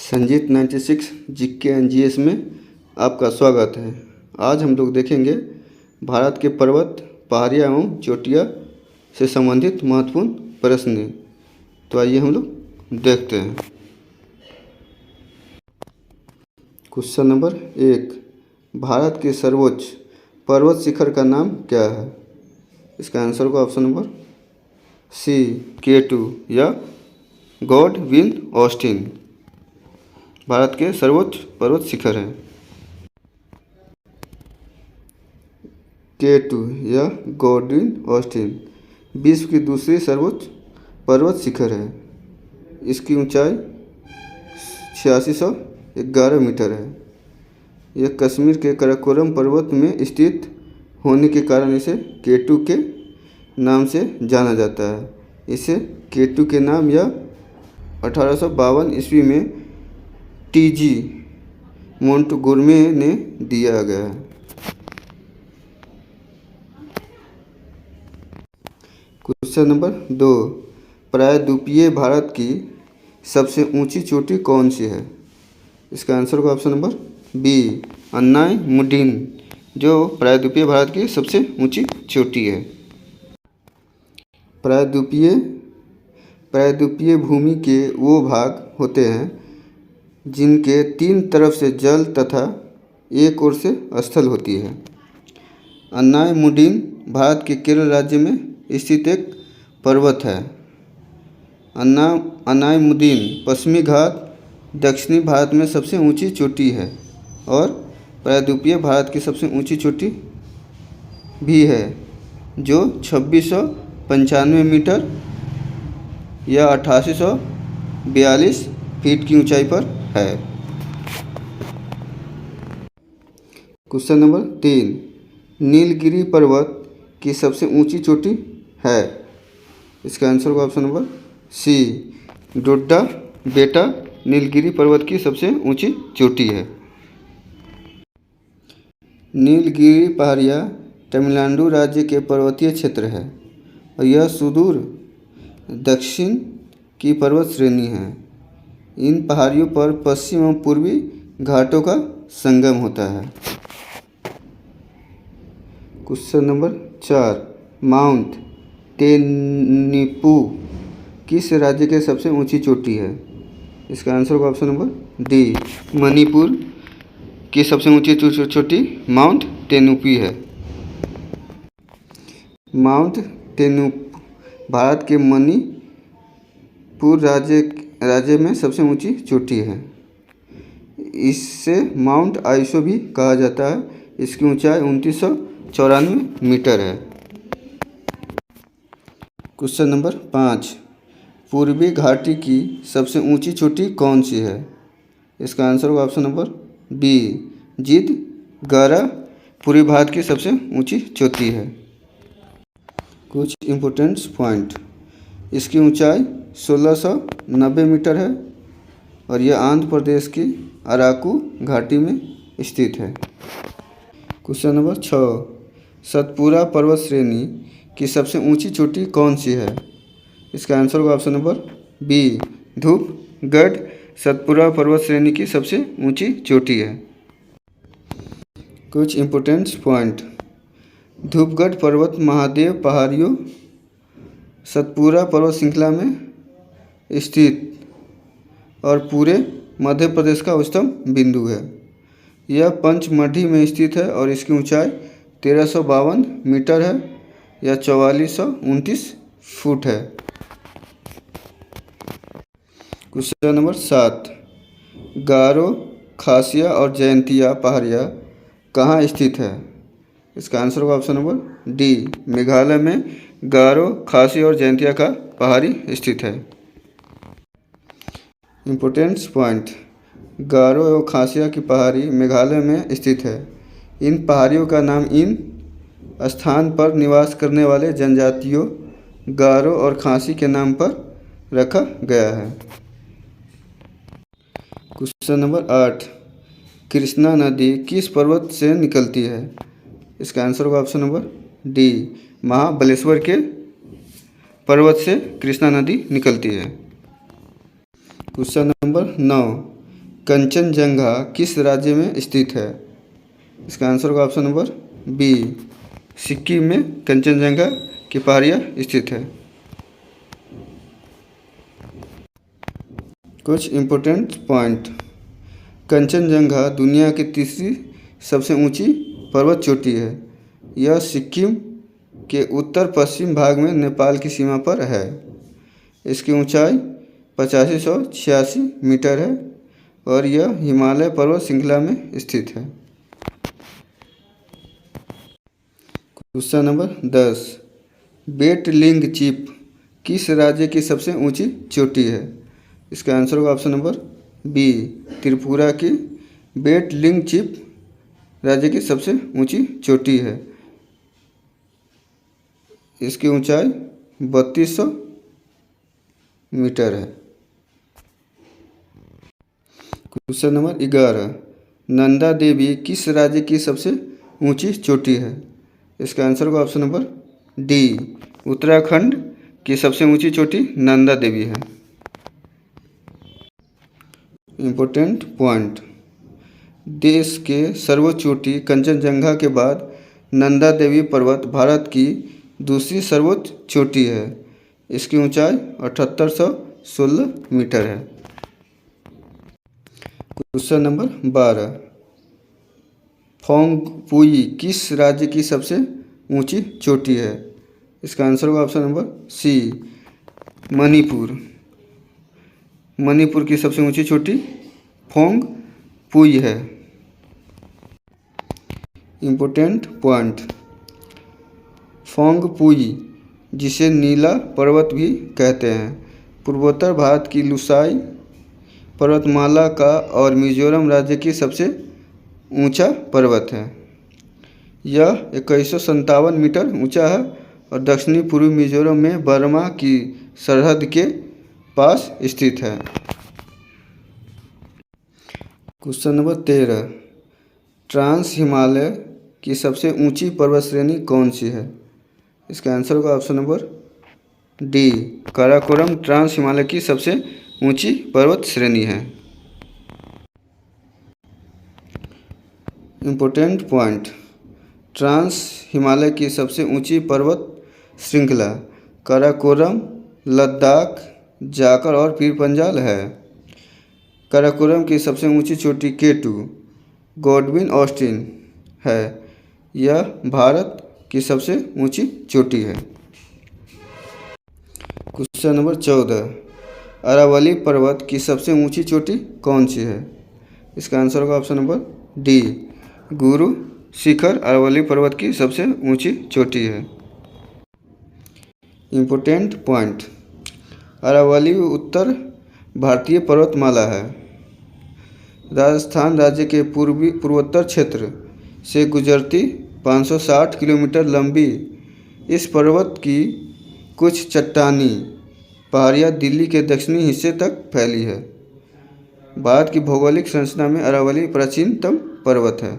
Sanjeet 96 GK and GS में आपका स्वागत है। आज हम लोग देखेंगे भारत के पर्वत, पहाड़ियाँ एवं चोटियाँ से संबंधित महत्वपूर्ण प्रश्न। तो आइए हम लोग देखते हैं। क्वेश्चन नंबर 1, भारत के सर्वोच्च पर्वत शिखर का नाम क्या है? इसका आंसर को ऑप्शन नंबर सी K2 या गॉडविन ऑस्टिन भारत के सर्वोच्च पर्वत शिखर हैं। K2 या गॉडविन ऑस्टिन विश्व की दूसरी सर्वोच्च पर्वत शिखर है। इसकी ऊंचाई 8611 मीटर है। यह कश्मीर के काराकोरम पर्वत में स्थित होने के कारण इसे K2 के नाम से जाना जाता है। इसे K2 के नाम या 1852 ईस्वी में TG मोंटगोमरी ने दिया गया है। क्वेश्चन नंबर 2, प्रायद्वीपीय भारत की सबसे ऊंची चोटी कौन सी है? इसका आंसर को ऑप्शन नंबर बी अन्नाई मुडिन जो प्रायद्वीपीय भारत की सबसे ऊंची चोटी है। प्रायद्वीपीय भूमि के वो भाग होते हैं जिनके तीन तरफ से जल तथा एक ओर से स्थल होती है। अन्नाई मुडिन भारत के केरल राज्य में स्थित एक पर्वत है। अन्नाई मुडिन पश्चिमी घाट दक्षिणी भारत में सबसे ऊंची चोटी है और प्रायद्वीपीय भारत की सबसे ऊंची चोटी भी है जो 2695 मीटर या 8842 फीट की ऊंचाई पर है। क्वेश्चन नंबर 3, नीलगिरी पर्वत की सबसे ऊंची चोटी है। इसका आंसर होगा ऑप्शन नंबर सी डोड्डा बेटा नीलगिरी पर्वत की सबसे ऊंची चोटी है। नीलगिरी पहाड़ियाँ तमिलनाडु राज्य के पर्वतीय क्षेत्र है और यह सुदूर दक्षिण की पर्वत श्रेणी है। इन पहाड़ियों पर पश्चिम एवं पूर्वी घाटों का संगम होता है। क्वेश्चन नंबर 4, माउंट तेनिपू किस राज्य के सबसे ऊंची चोटी है? इसका आंसर होगा ऑप्शन नंबर डी मणिपुर की सबसे ऊंची चोटी माउंट तेनुपी है। माउंट तेनुपू भारत के मणिपुर राज्य में सबसे ऊंची चोटी है। इससे माउंट आइसो भी कहा जाता है। इसकी ऊंचाई 2994 मीटर है। क्वेश्चन नंबर 5, पूर्वी घाटी की सबसे ऊंची चोटी कौन सी है? इसका आंसर होगा ऑप्शन नंबर बी जीतगढ़ पूर्वी भारत की सबसे ऊंची चोटी है। कुछ इम्पोर्टेंट पॉइंट, इसकी ऊंचाई 1690 मीटर है और यह आंध्र प्रदेश की अराकू घाटी में स्थित है। क्वेश्चन नंबर 6, सतपुरा पर्वत श्रेणी की सबसे ऊंची चोटी कौन सी है? इसका आंसर होगा option number B Dhupgarh Satpura पर्वत श्रेणी की सबसे ऊंची चोटी है। कुछ इम्पोर्टेंट पॉइंट, धूपगढ़ पर्वत महादेव पहाड़ियों सतपुरा पर्वत श्रृंखला में स्थित और पूरे मध्य प्रदेश का उच्चतम बिंदु है। यह पंचमढ़ी में स्थित है और इसकी ऊंचाई 1352 मीटर है या 4429 फुट है। क्वेश्चन नंबर 7, गारो खासिया और जयंतिया पहाड़ियाँ कहाँ स्थित है? इसका आंसर होगा ऑप्शन नंबर डी मेघालय में गारो खासिया और जयंतिया का पहाड़ी स्थित है। इम्पोर्टेंट पॉइंट, गारो एवं खासिया की पहाड़ी मेघालय में स्थित है। इन पहाड़ियों का नाम इन स्थान पर निवास करने वाले जनजातियों गारो और खासी के नाम पर रखा गया है। क्वेश्चन नंबर 8, कृष्णा नदी किस पर्वत से निकलती है? इसका आंसर होगा ऑप्शन नंबर डी महाबलेश्वर के पर्वत से कृष्णा नदी निकलती है। क्वेश्चन नंबर 9, कंचनजंगा किस राज्य में स्थित है? इसका आंसर होगा ऑप्शन नंबर बी, सिक्किम में कंचनजंगा की पहाड़ियाँ स्थित है। कुछ इम्पोर्टेंट पॉइंट। कंचनजंगा दुनिया की तीसरी सबसे ऊंची पर्वत चोटी है। यह सिक्किम के उत्तर पश्चिम भाग में नेपाल की सीमा पर है। इसकी ऊंचाई 8586 मीटर है और यह हिमालय पर्वत श्रृंखला में स्थित है। क्वेश्चन नंबर 10, बेटलिंग चीप किस राज्य की सबसे ऊंची चोटी है? इसका आंसर होगा ऑप्शन नंबर बी, त्रिपुरा की बेटलिंग चीप राज्य की सबसे ऊंची चोटी है। इसकी ऊंचाई 3200 मीटर है। क्वेश्चन नंबर 11, नंदा देवी किस राज्य की सबसे ऊंची चोटी है? इसका आंसर होगा ऑप्शन नंबर डी, उत्तराखंड की सबसे ऊंची चोटी नंदा देवी है। Important point. देश के सर्वोच्च चोटी कंचनजंगा के बाद नंदा देवी पर्वत भारत की दूसरी सर्वोच्च चोटी है। इसकी ऊंचाई 7816 मीटर है। क्वेश्चन नंबर 12, फोंगपुई किस राज्य की सबसे ऊंची चोटी है? इसका आंसर होगा option number C, Manipur. Manipur की सबसे ऊंची चोटी फोंगपुई है। Important point. फोंगपुई, जिसे नीला पर्वत भी कहते हैं, पूर्वोत्तर भारत की लुसाई पर्वतमाला का और मिजोरम राज्य की सबसे ऊंचा पर्वत है। यह 2157 मीटर ऊंचा है और दक्षिणी पूर्वी मिजोरम में बर्मा की सरहद के पास स्थित है। क्वेश्चन नंबर 13, ट्रांस हिमालय की सबसे ऊंची पर्वत श्रेणी कौन सी है? इसका आंसर होगा option number D, Karakoram trans Himalaya की सबसे ऊंची पर्वत श्रेणी है। Important point. ट्रांस हिमालय की सबसे ऊंची पर्वत श्रृंखला काराकोरम, लद्दाख, जाकर और पीर पंजाल है। काराकोरम की सबसे ऊंची चोटी K2 गॉडविन ऑस्टिन है। यह भारत की सबसे ऊंची चोटी है। क्वेश्चन नंबर 14, अरावली पर्वत की सबसे ऊंची चोटी कौन सी है? इसका आंसर होगा option number D, Guru Shikhar Aravalli पर्वत की सबसे ऊंची चोटी है। Important point. अरावली उत्तर भारतीय पर्वतमाला है। राजस्थान राज्य के पूर्वोत्तर क्षेत्र से गुजरती 560 किलोमीटर लंबी इस पर्वत की कुछ चट्टानी पहाड़ियाँ दिल्ली के दक्षिणी हिस्से तक फैली है। भारत की भौगोलिक संरचना में अरावली प्राचीनतम पर्वत है।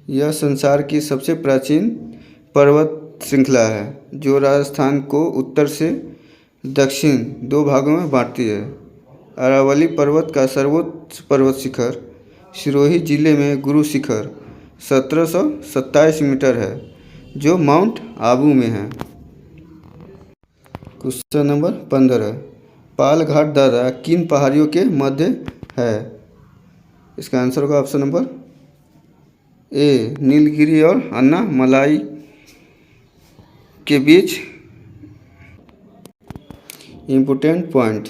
यह संसार की सबसे प्राचीन पर्वत श्रृंखला है जो राजस्थान को उत्तर से दक्षिण दो भागों में बांटती है। अरावली पर्वत का सर्वोच्च पर्वत शिखर सिरोही जिले में गुरु शिखर 1727 मीटर है जो माउंट आबू में है। क्वेश्चन नंबर 15, पालघाट दर्रा किन पहाड़ियों के मध्य है? इसका आंसर होगा ऑप्शन नंबर ए, नीलगिरी और अन्नामलाई के बीच। Important point.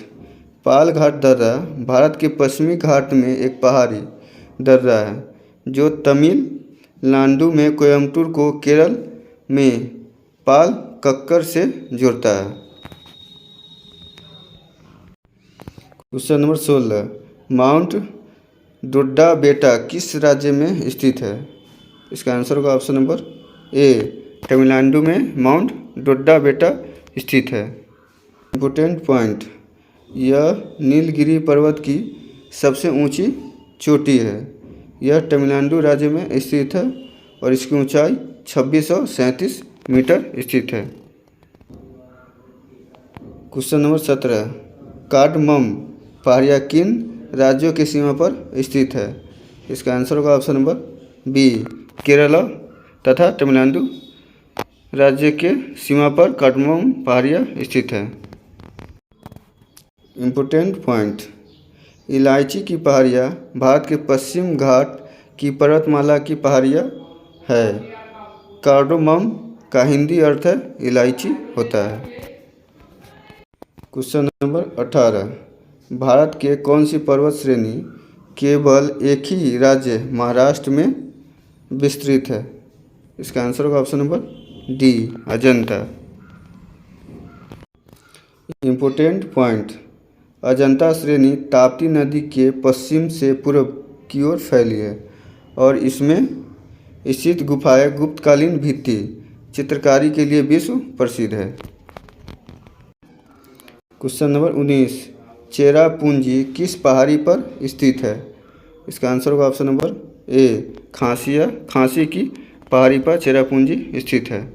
पालघाट दर्रा भारत के पश्चिमी घाट में एक पहाड़ी दर्रा है जो तमिलनाडु में कोयम्बटूर को केरल में पालक्कड़ से जोड़ता है। क्वेश्चन नंबर 16, माउंट डोड्डाबेट्टा किस राज्य में स्थित है? इसका आंसर होगा ऑप्शन नंबर ए, तमिलनाडु में माउंट डोड्डाबेट्टा स्थित है। Important point. यह नीलगिरी पर्वत की सबसे ऊंची चोटी है। यह तमिलनाडु राज्य में स्थित है और इसकी ऊंचाई 2637 मीटर स्थित है। क्वेश्चन नंबर 17, कार्डमम पहाड़ियाँ किन राज्यों की सीमा पर स्थित है? इसका आंसर होगा ऑप्शन नंबर बी, केरला तथा तमिलनाडु राज्य के सीमा पर काठमांडू पहाड़ियाँ स्थित है। इम्पोर्टेंट पॉइंट, इलायची की पहाड़ियाँ भारत के पश्चिम घाट की पर्वतमाला की पहाड़ियाँ है। कार्डोमम का हिंदी अर्थ है इलायची होता है। क्वेश्चन नंबर 18, भारत के कौन सी पर्वत श्रेणी केवल एक ही राज्य महाराष्ट्र में विस्तृत है? इसका आंसर होगा option number D, Ajanta. Important point, Ajanta श्रेणी ताप्ती नदी के पश्चिम से पूर्व की ओर फैली है और इसमें स्थित गुफाएं गुप्तकालीन भित्ति चित्रकारी के लिए विश्व प्रसिद्ध है। क्वेश्चन नंबर 19, चेरापूंजी किस पहाड़ी पर स्थित है? इसका आंसर होगा ऑप्शन नंबर ए, खांसी की पहाड़ी पर चेरापूंजी स्थित है।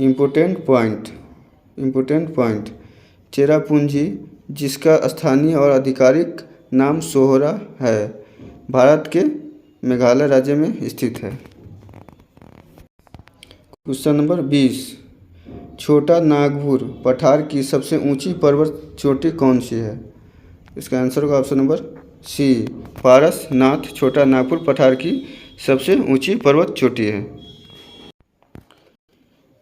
इम्पोर्टेंट पॉइंट, चेरापूंजी जिसका स्थानीय और आधिकारिक नाम सोहरा है, भारत के मेघालय राज्य में स्थित है। क्वेश्चन नंबर 20, छोटा नागपुर पठार की सबसे ऊंची पर्वत चोटी कौन सी है? इसका आंसर होगा ऑप्शन नंबर सी, पारसनाथ छोटा नागपुर पठार की सबसे ऊंची पर्वत चोटी है।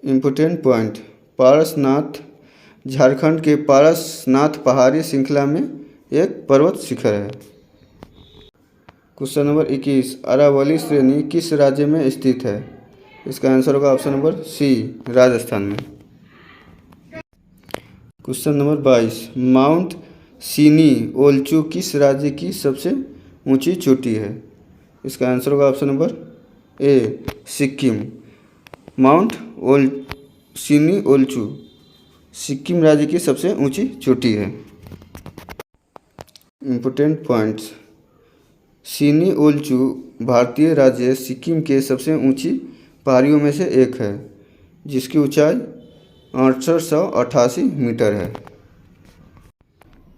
इम्पोर्टेंट पॉइंट, पारसनाथ झारखंड के पारसनाथ पहाड़ी श्रृंखला में एक पर्वत शिखर है। क्वेश्चन नंबर 21, अरावली श्रेणी किस राज्य में स्थित है? इसका आंसर होगा ऑप्शन नंबर सी, राजस्थान में। क्वेश्चन नंबर 22, माउंट सीनी ओलचू किस राज्य की सबसे ऊंची चोटी है? इसका आंसर होगा option number A, Sikkim. Mount Siniolchu Sikkim राज्य की सबसे ऊंची चोटी है। इम्पोर्टेंट पॉइंट्स, सीनी ओलचू भारतीय राज्य सिक्किम के सबसे ऊंची पहाड़ियों में से एक है जिसकी ऊंचाई 888 मीटर है।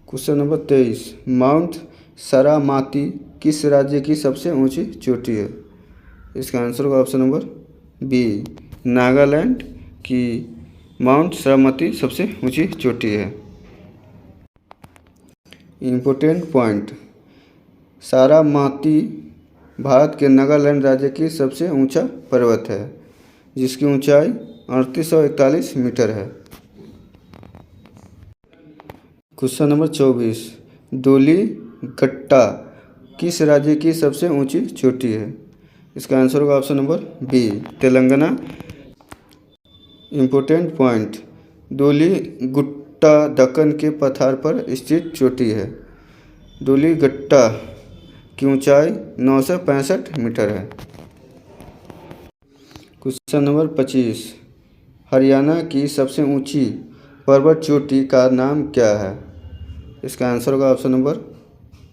क्वेश्चन नंबर 23, माउंट सारामाती किस राज्य की सबसे ऊंची चोटी है? इसका आंसर होगा ऑप्शन नंबर बी, नागालैंड की माउंट सारामाती सबसे ऊंची चोटी है। इम्पोर्टेंट पॉइंट, सारामाती भारत के नागालैंड राज्य की सबसे ऊंचा पर्वत है जिसकी ऊंचाई 3841 मीटर है। क्वेश्चन नंबर 24, डोलीगट्टा किस राज्य की सबसे ऊंची चोटी है? इसका आंसर होगा option number B, Telangana. Important point, Doligutta Deccan के पठार पर स्थित चोटी है। डोलीगट्टा की ऊंचाई 965 मीटर है। क्वेश्चन नंबर 25, हरियाणा की सबसे ऊंची पर्वत चोटी का नाम क्या है? इसका आंसर होगा ऑप्शन नंबर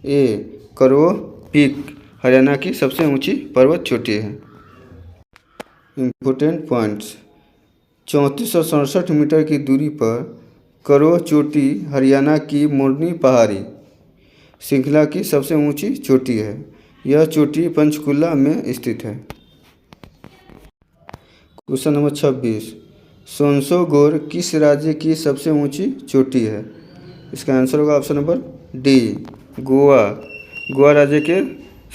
ए, करो पीक हरियाणा की सबसे ऊंची पर्वत चोटी है। इम्पोर्टेंट पॉइंट्स, 3467 मीटर की दूरी पर करो चोटी हरियाणा की मोरनी पहाड़ी श्रृंखला की सबसे ऊंची चोटी है। यह चोटी पंचकुला में स्थित है। क्वेश्चन नंबर 26, सोनसोगोर किस राज्य की सबसे ऊंची चोटी है? इसका आंसर होगा option number D, Goa. Goa राज्य के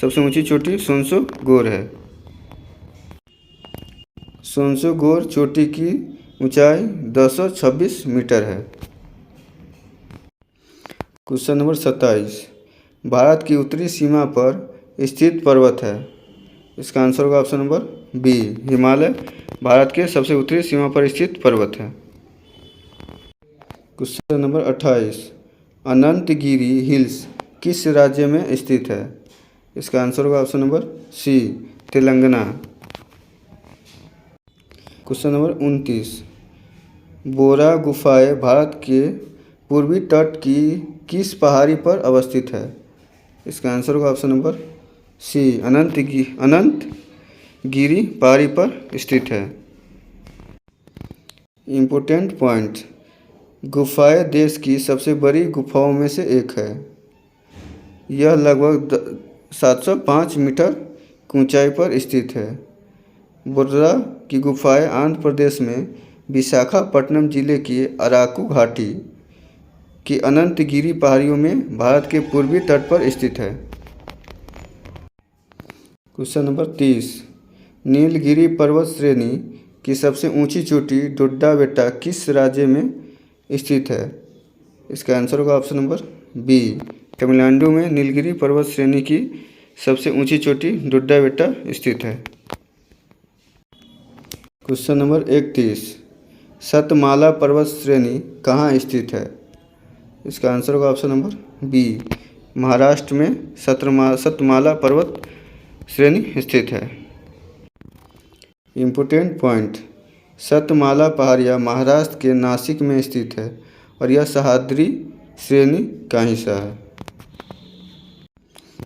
सबसे ऊंची चोटी सोनसोगोर है। सोनसोगोर चोटी की ऊंचाई 1026 मीटर है। क्वेश्चन नंबर 27, भारत की उत्तरी सीमा पर स्थित पर्वत है। इसका आंसर होगा option number B, Himalaya Bharat के सबसे उत्तरी सीमा पर स्थित पर्वत है। क्वेश्चन नंबर 28, अनंतगिरी हिल्स किस राज्य में स्थित है? इसका आंसर होगा option number C, Telangana. Question number 29, Borra गुफाएं भारत के पूर्वी तट की किस पहाड़ी पर अवस्थित है? इसका आंसर होगा ऑप्शन नंबर सी, अनंतगिरी पहाड़ी पर स्थित है। इम्पोर्टेंट पॉइंट, गुफाएं देश की सबसे बड़ी गुफाओं में से एक है। यह लगभग 705 मीटर की ऊंचाई पर स्थित है। बुर्रा की गुफाएं आंध्र प्रदेश में विशाखापट्टनम जिले की अराकू घाटी की अनंतगिरी पहाड़ियों में भारत के पूर्वी तट पर स्थित है। Question number 30। नीलगिरी पर्वत श्रेणी की सबसे ऊंची चोटी डोड्डा-बेट्टा किस राज्य में स्थित है? इसका आंसर होगा ऑप्शन नंबर बी, तमिलनाडु में नीलगिरी पर्वत श्रेणी की सबसे ऊंची चोटी डोड्डा-बेट्टा स्थित है। Question number 31। सतमाला पर्वत श्रेणी कहाँ स्थित है? इसका आंसर होगा ऑप्शन नंबर बी, महाराष्ट्र में सतमाला पर्वत श्रेणी स्थित है। इम्पोर्टेंट पॉइंट, सतमाला पहाड़ियाँ महाराष्ट्र के नासिक में स्थित है और यह सह्याद्री श्रेणी का हिस्सा है।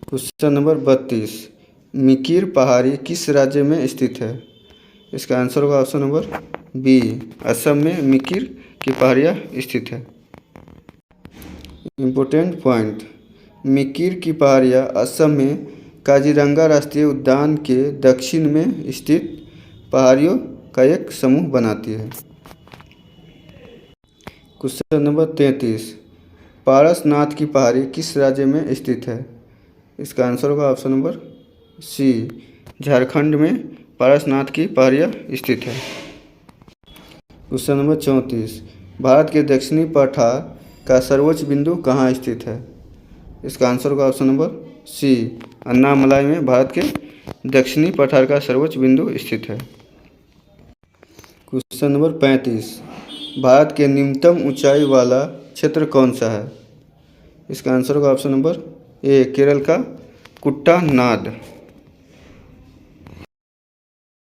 Question number 32। मिकिर पहाड़ी किस राज्य में स्थित है? इसका आंसर होगा ऑप्शन नंबर बी, असम में मिकिर की पहाड़ियाँ स्थित है। इम्पोर्टेंट पॉइंट, मिकिर की पहाड़ियाँ असम में काजीरंगा राष्ट्रीय उद्यान के दक्षिण में स्थित पहाड़ियों का एक समूह बनाती है। Question number 33। पारसनाथ की पहाड़ी किस राज्य में स्थित है? इसका आंसर होगा ऑप्शन नंबर सी, झारखंड में पारसनाथ की पहाड़ियाँ स्थित है। Question number 34। भारत के दक्षिणी पठार का सर्वोच्च बिंदु कहाँ स्थित है? इसका आंसर होगा ऑप्शन नंबर सी, अन्नामलाई में भारत के दक्षिणी पठार का सर्वोच्च बिंदु स्थित है। Question number 35। भारत के निम्नतम ऊंचाई वाला क्षेत्र कौन सा है? इसका आंसर होगा ऑप्शन नंबर ए, केरल का कुट्टानाद।